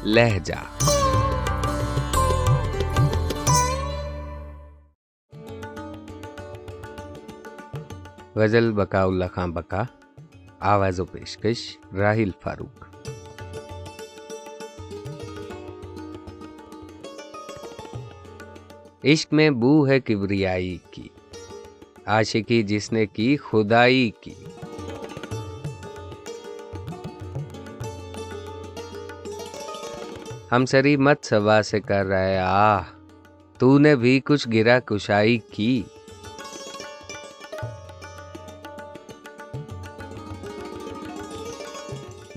लहजा। गजल बकाउल्ला खां बका, आवाज़ो पेशकश राहिल फारूक। इश्क में बू है किबरियाई की, आशिकी जिसने की खुदाई की। हम सरी मत सवा से कर रहे आह, तूने भी कुछ गिरा कुशाई की।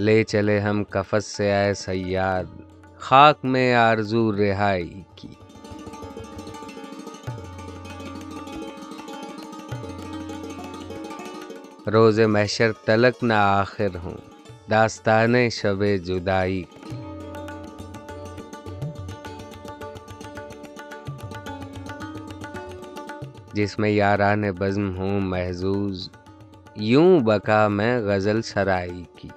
ले चले हम कफस से आए सयाद, खाक में आरजू रिहाई की। रोज़े महशर तलक न आखिर हूँ, दास्ताने शबे जुदाई की। जिसमें याराने बज़्म हूँ महजूज, यूं बका मैं गज़ल सराई की।